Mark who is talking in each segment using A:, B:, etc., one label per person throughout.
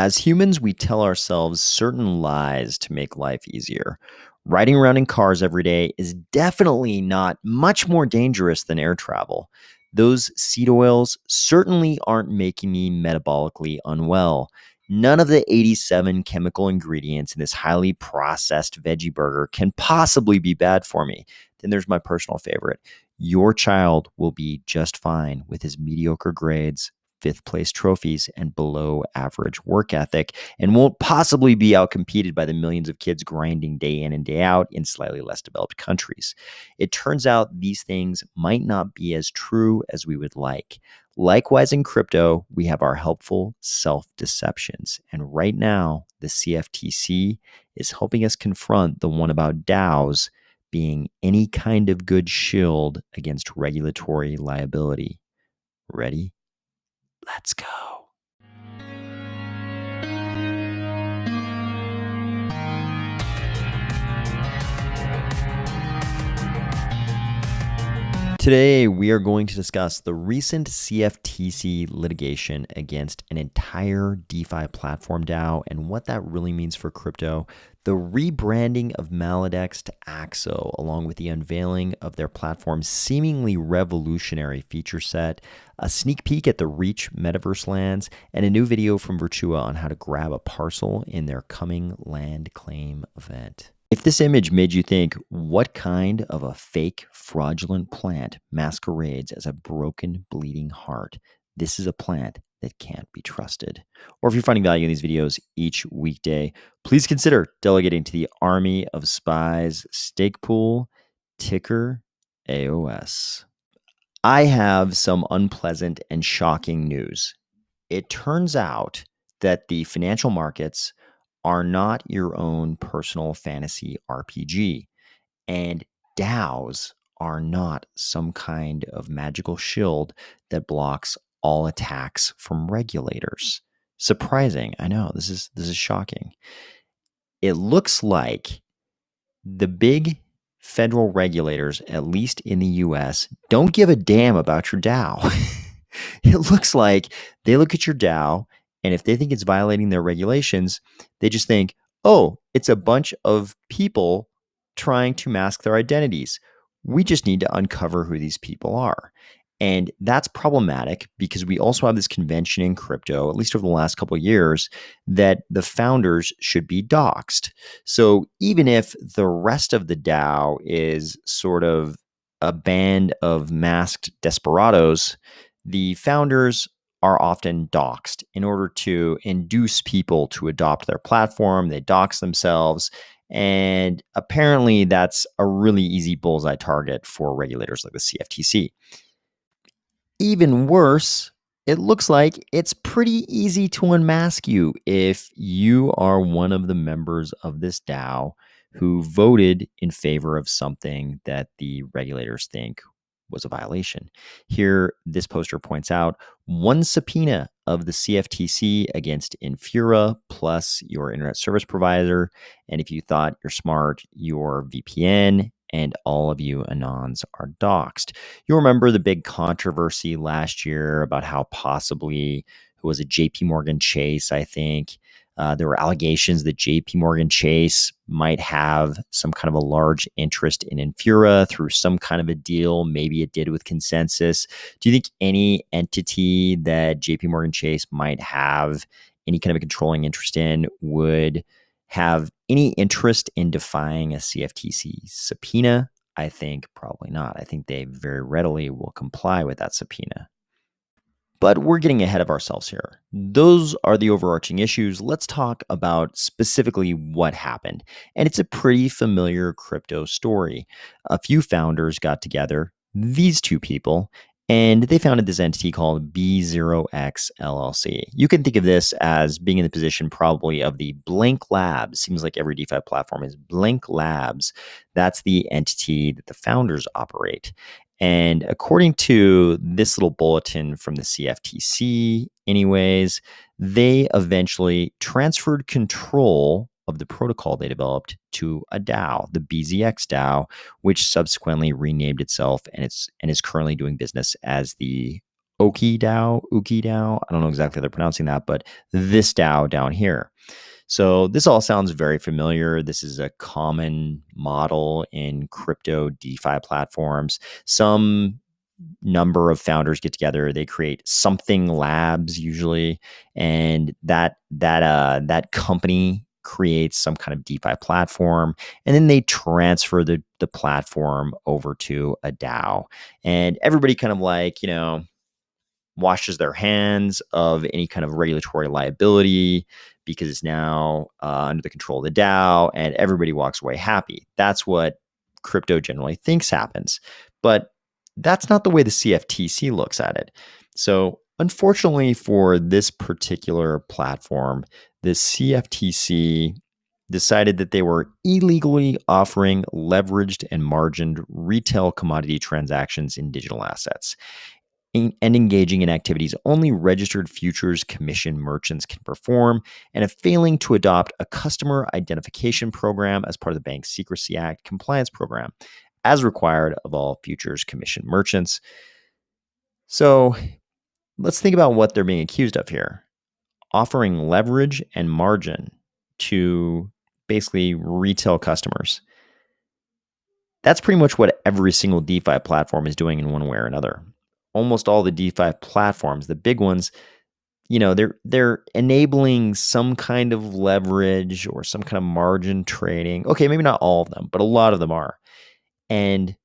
A: As humans, we tell ourselves certain lies to make life easier. Riding around in cars every day is definitely not much more dangerous than air travel. Those seed oils certainly aren't making me metabolically unwell. None of the 87 chemical ingredients in this highly processed veggie burger can possibly be bad for me. Then there's my personal favorite. Your child will be just fine with his mediocre grades, fifth place trophies, and below average work ethic, and won't possibly be outcompeted by the millions of kids grinding day in and day out in slightly less developed countries. It turns out these things might not be as true as we would like. Likewise, in crypto, we have our helpful self-deceptions. And right now, the CFTC is helping us confront the one about DAOs being any kind of good shield against regulatory liability. Ready? Let's go. Today, we are going to discuss the recent CFTC litigation against an entire DeFi platform DAO and what that really means for crypto, the rebranding of Maladex to Axo, along with the unveiling of their platform's seemingly revolutionary feature set, a sneak peek at the Reach Metaverse lands, and a new video from Virtua on how to grab a parcel in their coming land claim event. If this image made you think, what kind of a fake, fraudulent plant masquerades as a broken, bleeding heart? This is a plant that can't be trusted. Or if you're finding value in these videos each weekday, please consider delegating to the Army of Spies stake pool, ticker AOS. I have some unpleasant and shocking news. It turns out that the financial markets are not your own personal fantasy RPG, and DAOs are not some kind of magical shield that blocks all attacks from regulators. Surprising, I know, this is shocking. It looks like the big federal regulators, at least in the US, don't give a damn about your DAO. It looks like they look at your DAO, and if they think it's violating their regulations, they just think, oh, it's a bunch of people trying to mask their identities. We just need to uncover who these people are. And that's problematic because we also have this convention in crypto, at least over the last couple of years, that the founders should be doxxed. So even if the rest of the DAO is sort of a band of masked desperados, the founders are often doxxed in order to induce people to adopt their platform. They dox themselves. And apparently that's a really easy bullseye target for regulators like the CFTC. Even worse, it looks like it's pretty easy to unmask you if you are one of the members of this DAO who voted in favor of something that the regulators think was a violation. Here, this poster points out one subpoena of the CFTC against Infura plus your internet service provider. And if you thought you're smart, your VPN, and all of you Anons are doxxed. You'll remember the big controversy last year about how possibly it was a JP Morgan Chase, I think. There were allegations that JP Morgan Chase might have some kind of a large interest in Infura through some kind of a deal. Maybe it did with Consensus. Do you think any entity that JP Morgan Chase might have any kind of a controlling interest in would have any interest in defying a CFTC subpoena? I think probably not. I think they very readily will comply with that subpoena. But we're getting ahead of ourselves here. Those are the overarching issues. Let's talk about specifically what happened. And it's a pretty familiar crypto story. A few founders got together, these two people, and they founded this entity called B0X LLC. You can think of this as being in the position probably of the Blank Labs. Seems like every DeFi platform is Blank Labs. That's the entity that the founders operate. And according to this little bulletin from the CFTC, anyways, they eventually transferred control of the protocol they developed to a DAO, the BZX DAO, which subsequently renamed itself and is currently doing business as the Uki DAO. I don't know exactly how they're pronouncing that, but this DAO down here. So this all sounds very familiar. This is a common model in crypto DeFi platforms. Some number of founders get together, they create something labs usually, and that company creates some kind of DeFi platform, and then they transfer the platform over to a DAO. And everybody kind of like, washes their hands of any kind of regulatory liability because it's now under the control of the DAO, and everybody walks away happy. That's what crypto generally thinks happens. But that's not the way the CFTC looks at it. So, unfortunately, for this particular platform, the CFTC decided that they were illegally offering leveraged and margined retail commodity transactions in digital assets and engaging in activities only registered futures commission merchants can perform, and of failing to adopt a customer identification program as part of the Bank Secrecy Act compliance program, as required of all futures commission merchants. So let's think about what they're being accused of here: offering leverage and margin to basically retail customers. That's pretty much what every single DeFi platform is doing in one way or another. Almost all the DeFi platforms, the big ones, they're enabling some kind of leverage or some kind of margin trading. Okay, maybe not all of them, but a lot of them are. And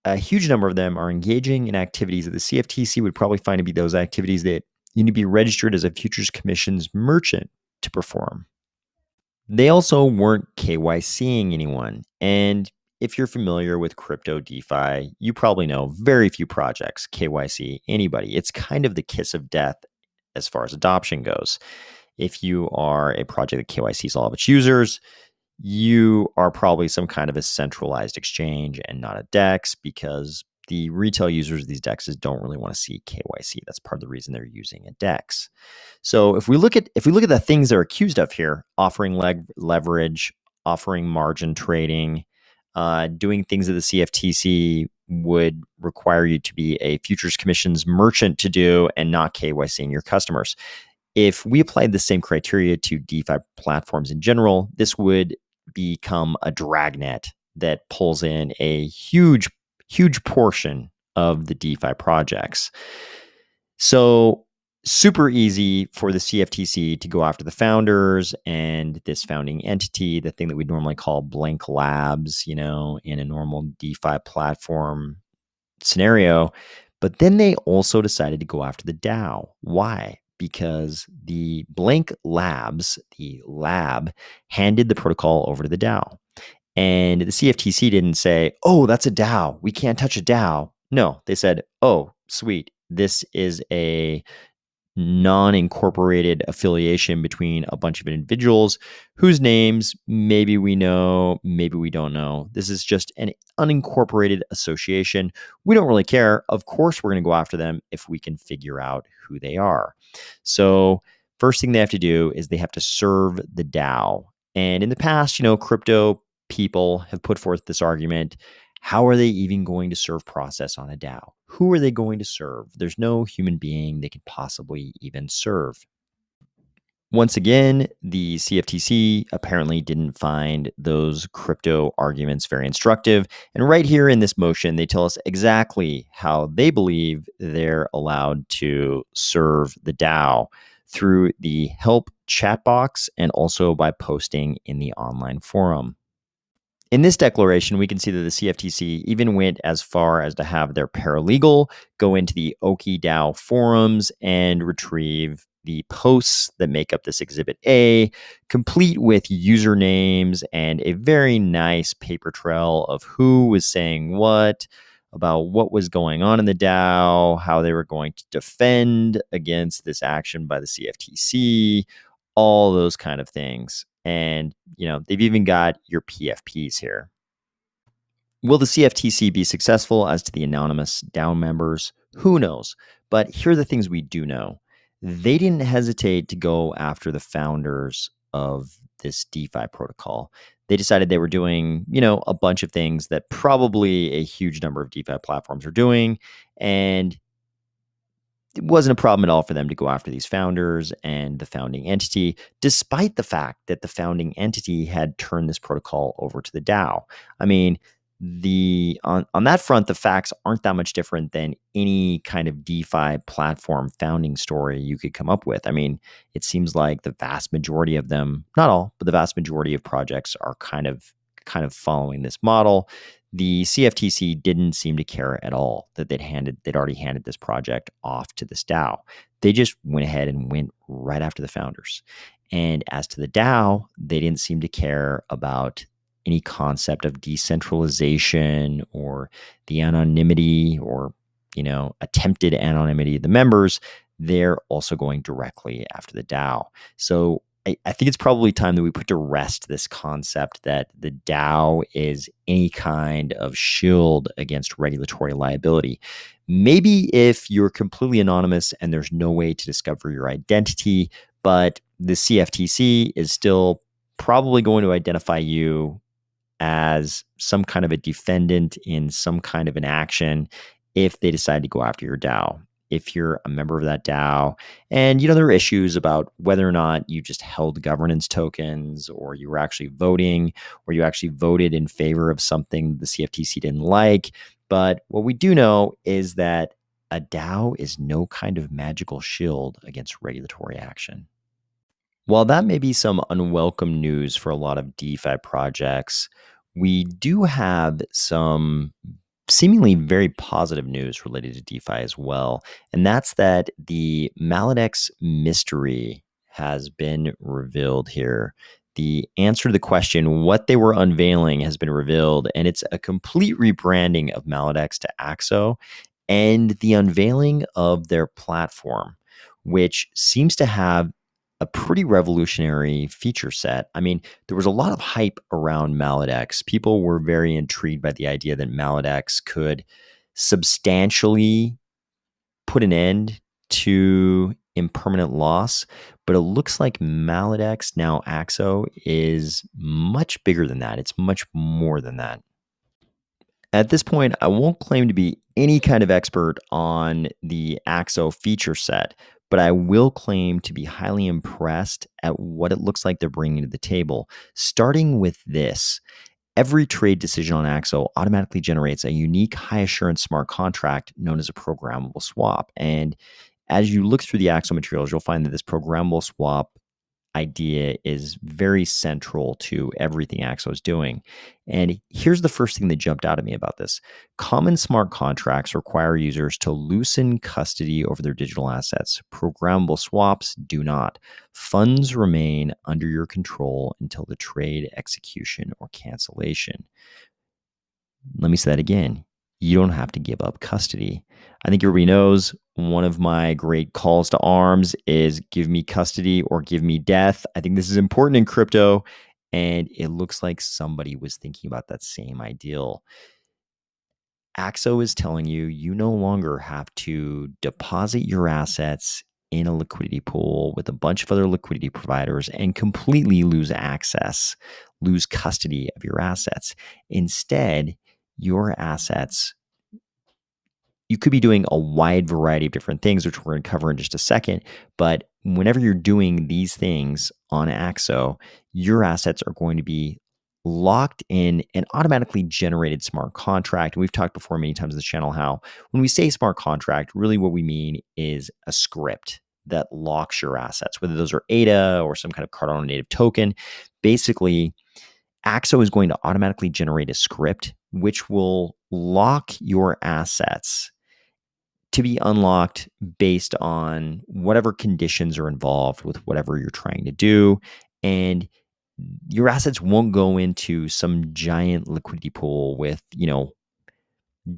A: a huge number of them are engaging in activities that the CFTC would probably find to be those activities that you need to be registered as a futures commissions merchant to perform. They also weren't KYCing anyone. And if you're familiar with crypto DeFi, you probably know very few projects KYC anybody. It's kind of the kiss of death as far as adoption goes. If you are a project that KYCs all of its users, you are probably some kind of a centralized exchange and not a DEX, because the retail users of these DEXs don't really want to see KYC. That's part of the reason they're using a DEX. So if we look at the things they're accused of here: offering leverage, offering margin trading, doing things that the CFTC would require you to be a futures commissions merchant to do, and not KYCing your customers. If we applied the same criteria to DeFi platforms in general, this would become a dragnet that pulls in a huge portion of the DeFi projects. So super easy for the CFTC to go after the founders and this founding entity, the thing that we normally call blank labs, in a normal DeFi platform scenario. But then they also decided to go after the DAO. Why? Because the blank labs, the lab, handed the protocol over to the DAO. And the CFTC didn't say, oh, that's a DAO, we can't touch a DAO. No, they said, oh, sweet, this is a non-incorporated affiliation between a bunch of individuals whose names maybe we know, maybe we don't know. This is just an unincorporated association. We don't really care. Of course, we're going to go after them if we can figure out who they are. So first thing they have to do is they have to serve the DAO. And in the past, crypto people have put forth this argument: how are they even going to serve process on a DAO? Who are they going to serve? There's no human being they could possibly even serve. Once again, the CFTC apparently didn't find those crypto arguments very instructive. And right here in this motion, they tell us exactly how they believe they're allowed to serve the DAO: through the help chat box and also by posting in the online forum. In this declaration, we can see that the CFTC even went as far as to have their paralegal go into the Oki DAO forums and retrieve the posts that make up this Exhibit A, complete with usernames and a very nice paper trail of who was saying what about what was going on in the DAO, how they were going to defend against this action by the CFTC, all those kind of things. And, they've even got your PFPs here. Will the CFTC be successful as to the anonymous DAO members? Who knows? But here are the things we do know. They didn't hesitate to go after the founders of this DeFi protocol. They decided they were doing, a bunch of things that probably a huge number of DeFi platforms are doing. And it wasn't a problem at all for them to go after these founders and the founding entity, despite the fact that the founding entity had turned this protocol over to the DAO. I mean, on that front, the facts aren't that much different than any kind of DeFi platform founding story you could come up with. I mean, it seems like the vast majority of them, not all, but the vast majority of projects are kind of following this model. The CFTC didn't seem to care at all that they'd already handed this project off to this DAO. They just went ahead and went right after the founders. And as to the DAO, they didn't seem to care about any concept of decentralization or the anonymity or, attempted anonymity of the members. They're also going directly after the DAO. So I think it's probably time that we put to rest this concept that the DAO is any kind of shield against regulatory liability. Maybe if you're completely anonymous and there's no way to discover your identity, but the CFTC is still probably going to identify you as some kind of a defendant in some kind of an action if they decide to go after your DAO. If you're a member of that DAO, and there are issues about whether or not you just held governance tokens, or you were actually voting, or you actually voted in favor of something the CFTC didn't like. But what we do know is that a DAO is no kind of magical shield against regulatory action. While that may be some unwelcome news for a lot of DeFi projects, we do have some seemingly very positive news related to DeFi as well. And that's that the Maladex mystery has been revealed here. The answer to the question, what they were unveiling, has been revealed, and it's a complete rebranding of Maladex to Axo and the unveiling of their platform, which seems to have a pretty revolutionary feature set. I mean, there was a lot of hype around Maladex. People were very intrigued by the idea that Maladex could substantially put an end to impermanent loss, but it looks like Maladex, now Axo, is much bigger than that. It's much more than that. At this point, I won't claim to be any kind of expert on the Axo feature set, but I will claim to be highly impressed at what it looks like they're bringing to the table. Starting with this, every trade decision on Axo automatically generates a unique high assurance smart contract known as a programmable swap. And as you look through the Axo materials, you'll find that this programmable swap idea is very central to everything Axo is doing. And here's the first thing that jumped out at me about this. Common smart contracts require users to loosen custody over their digital assets. Programmable swaps do not. Funds remain under your control until the trade execution or cancellation. Let me say that again. You don't have to give up custody. I think everybody knows one of my great calls to arms is give me custody or give me death. I think this is important in crypto, and it looks like somebody was thinking about that same ideal. Axo is telling you you no longer have to deposit your assets in a liquidity pool with a bunch of other liquidity providers and completely lose access, lose custody of your assets. Instead, your assets, you could be doing a wide variety of different things, which we're going to cover in just a second. But whenever you're doing these things on Axo, your assets are going to be locked in an automatically generated smart contract. And we've talked before many times on this channel how when we say smart contract, really what we mean is a script that locks your assets, whether those are ADA or some kind of Cardano native token. Basically, Axo is going to automatically generate a script which will lock your assets to be unlocked based on whatever conditions are involved with whatever you're trying to do. And your assets won't go into some giant liquidity pool with,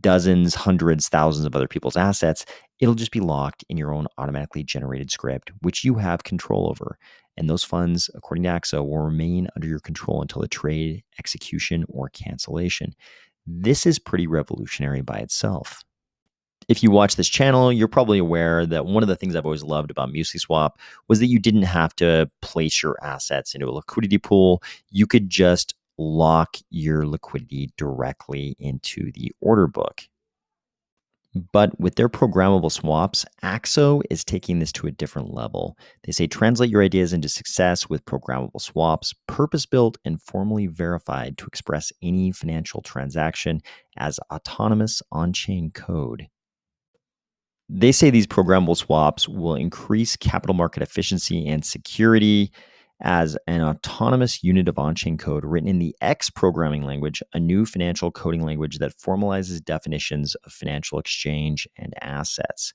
A: dozens, hundreds, thousands of other people's assets. It'll just be locked in your own automatically generated script, which you have control over. And those funds, according to Axo, will remain under your control until the trade execution or cancellation. This is pretty revolutionary by itself. If you watch this channel, you're probably aware that one of the things I've always loved about MusliSwap was that you didn't have to place your assets into a liquidity pool. You could just lock your liquidity directly into the order book. But with their programmable swaps, Axo is taking this to a different level. They say translate your ideas into success with programmable swaps, purpose built and formally verified to express any financial transaction as autonomous on chain code. They say these programmable swaps will increase capital market efficiency and security as an autonomous unit of on chain code written in the X programming language, a new financial coding language that formalizes definitions of financial exchange and assets.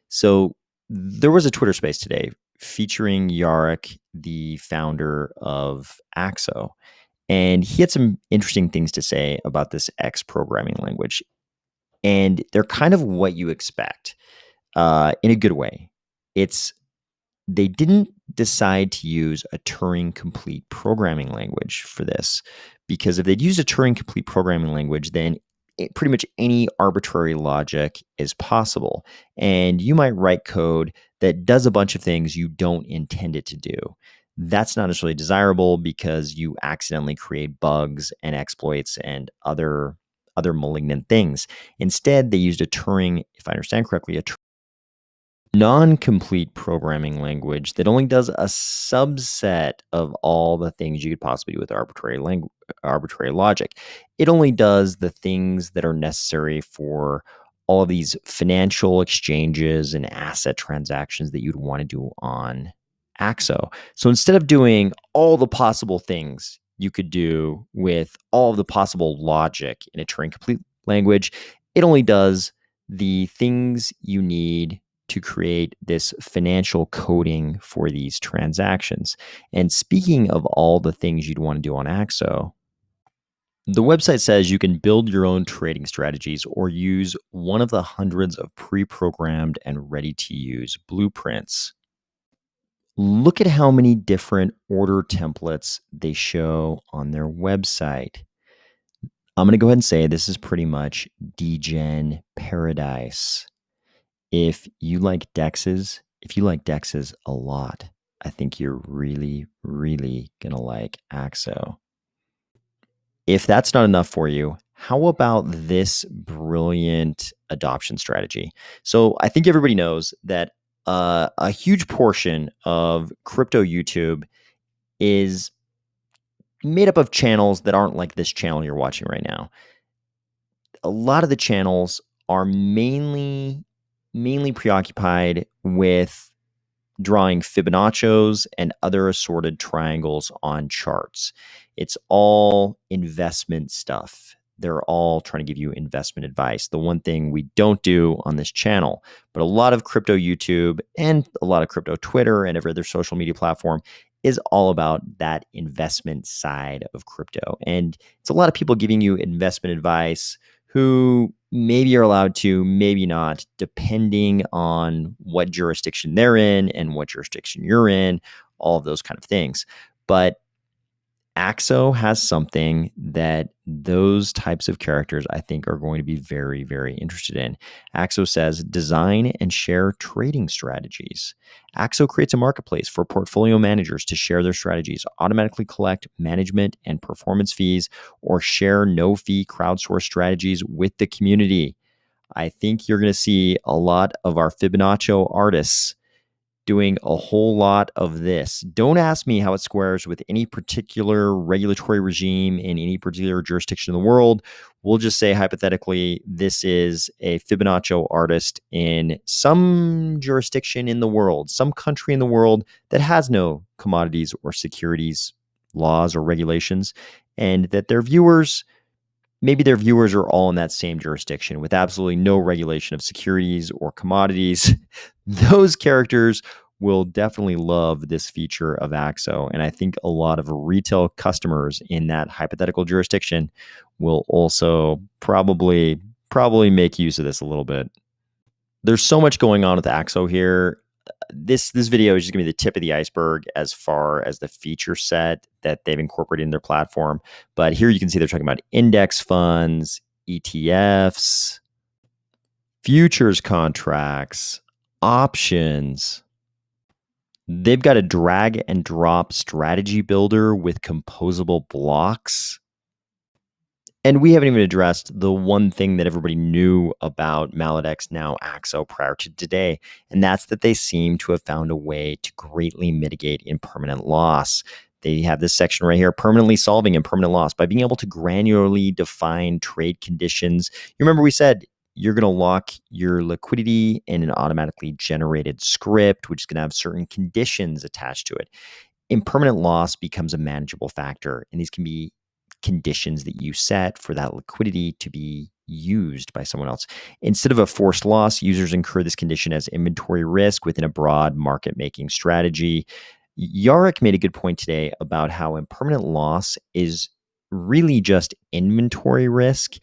A: So there was a Twitter space today featuring Yarek, the founder of Axo, and he had some interesting things to say about this X programming language. And they're kind of what you expect in a good way. They didn't decide to use a Turing complete programming language for this, because if they'd used a Turing complete programming language, then pretty much any arbitrary logic is possible. And you might write code that does a bunch of things you don't intend it to do. That's not necessarily desirable because you accidentally create bugs and exploits and other malignant things. Instead, they used a Turing, if I understand correctly, a non-complete programming language that only does a subset of all the things you could possibly do with arbitrary logic. It only does the things that are necessary for all of these financial exchanges and asset transactions that you'd want to do on Axo. So instead of doing all the possible things you could do with all of the possible logic in a Turing complete language, it only does the things you need to create this financial coding for these transactions. And speaking of all the things you'd want to do on Axo, the website says you can build your own trading strategies or use one of the hundreds of pre-programmed and ready-to-use blueprints. Look at how many different order templates they show on their website. I'm going to go ahead and say this is pretty much degen paradise. If you like dexes a lot, I think you're really, really going to like Axo. If that's not enough for you, how about this brilliant adoption strategy? So I think everybody knows that a huge portion of crypto YouTube is made up of channels that aren't like this channel you're watching right now. A lot of the channels are mainly preoccupied with drawing Fibonacci's and other assorted triangles on charts. It's all investment stuff. They're all trying to give you investment advice. The one thing we don't do on this channel, but a lot of crypto YouTube and a lot of crypto Twitter and every other social media platform is all about that investment side of crypto. And it's a lot of people giving you investment advice who maybe are allowed to, maybe not, depending on what jurisdiction they're in and what jurisdiction you're in, all of those kind of things. But Axo has something that those types of characters, I think, are going to be very, very interested in. Axo says, design and share trading strategies. Axo creates a marketplace for portfolio managers to share their strategies, automatically collect management and performance fees, or share no-fee crowdsourced strategies with the community. I think you're going to see a lot of our Fibonacci artists doing a whole lot of this. Don't ask me how it squares with any particular regulatory regime in any particular jurisdiction in the world. We'll just say hypothetically, this is a Fibonacci artist in some jurisdiction in the world, some country in the world that has no commodities or securities laws or regulations, and that maybe their viewers are all in that same jurisdiction with absolutely no regulation of securities or commodities. Those characters will definitely love this feature of Axo. And I think a lot of retail customers in that hypothetical jurisdiction will also probably make use of this a little bit. There's so much going on with Axo here. This video is just going to be the tip of the iceberg as far as the feature set that they've incorporated in their platform. But here you can see they're talking about index funds, ETFs, futures contracts, options. They've got a drag and drop strategy builder with composable blocks. And we haven't even addressed the one thing that everybody knew about Maladex, now Axo, prior to today, and that's that they seem to have found a way to greatly mitigate impermanent loss. They have this section right here, permanently solving impermanent loss by being able to granularly define trade conditions. You remember we said you're going to lock your liquidity in an automatically generated script, which is going to have certain conditions attached to it. Impermanent loss becomes a manageable factor, and these can be conditions that you set for that liquidity to be used by someone else. Instead of a forced loss, users incur this condition as inventory risk within a broad market making strategy. Yarrick made a good point today about how impermanent loss is really just inventory risk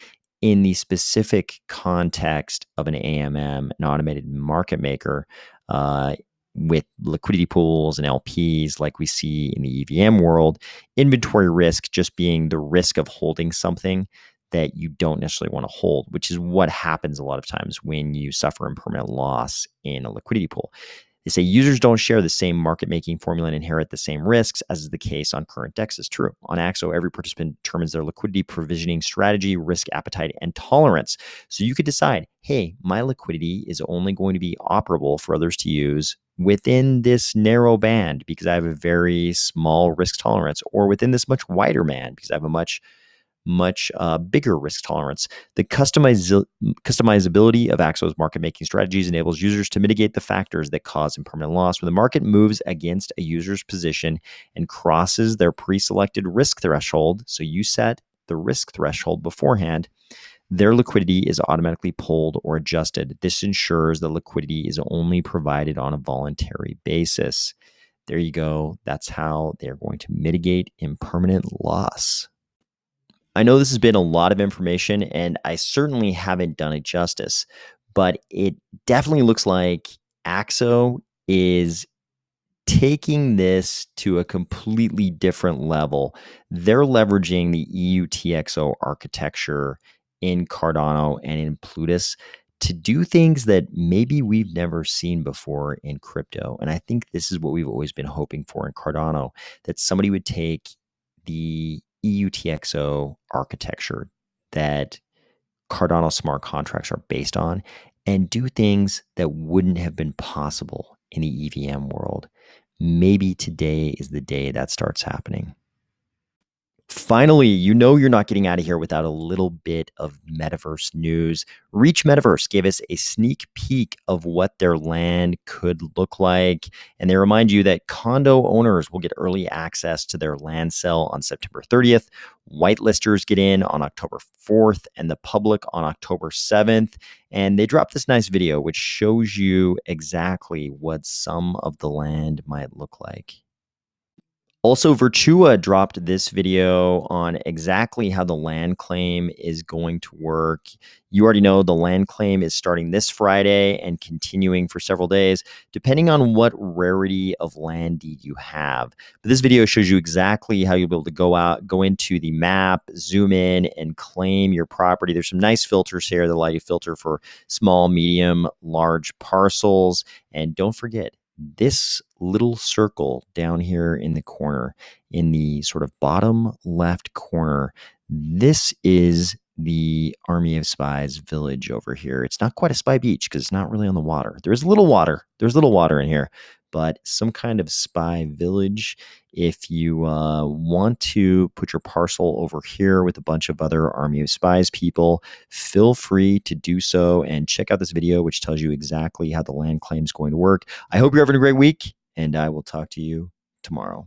A: in the specific context of an AMM, an automated market maker, with liquidity pools and LPs like we see in the EVM world. Inventory risk just being the risk of holding something that you don't necessarily want to hold, which is what happens a lot of times when you suffer impermanent loss in a liquidity pool. They say users don't share the same market making formula and inherit the same risks, as is the case on current DEXs. True. On Axo, every participant determines their liquidity provisioning strategy, risk appetite, and tolerance. So you could decide, hey, my liquidity is only going to be operable for others to use within this narrow band because I have a very small risk tolerance, or within this much wider band because I have a much bigger risk tolerance. The customizability of Axo's market-making strategies enables users to mitigate the factors that cause impermanent loss. When the market moves against a user's position and crosses their pre-selected risk threshold, so you set the risk threshold beforehand, their liquidity is automatically pulled or adjusted. This ensures that liquidity is only provided on a voluntary basis. There you go. That's how they're going to mitigate impermanent loss. I know this has been a lot of information, and I certainly haven't done it justice, but it definitely looks like Axo is taking this to a completely different level. They're leveraging the EUTXO architecture in Cardano and in Plutus to do things that maybe we've never seen before in crypto. And I think this is what we've always been hoping for in Cardano, that somebody would take the EUTXO architecture that Cardano smart contracts are based on and do things that wouldn't have been possible in the EVM world. Maybe today is the day that starts happening. Finally, you know you're not getting out of here without a little bit of Metaverse news. Reach Metaverse gave us a sneak peek of what their land could look like, and they remind you that condo owners will get early access to their land sale on September 30th. Whitelisters get in on October 4th, and the public on October 7th. And they dropped this nice video which shows you exactly what some of the land might look like. Also, Virtua dropped this video on exactly how the land claim is going to work. You already know the land claim is starting this Friday and continuing for several days, depending on what rarity of land deed you have. But this video shows you exactly how you'll be able to go into the map, zoom in, and claim your property. There's some nice filters here that allow you to filter for small, medium, large parcels. And don't forget, this little circle down here in the corner, in the sort of bottom left corner, this is the Army of Spies village over here. It's not quite a spy beach because it's not really on the water. There's a little water. There's a little water in here, but some kind of spy village. If you want to put your parcel over here with a bunch of other Army of Spies people, feel free to do so and check out this video, which tells you exactly how the land claim is going to work. I hope you're having a great week, and I will talk to you tomorrow.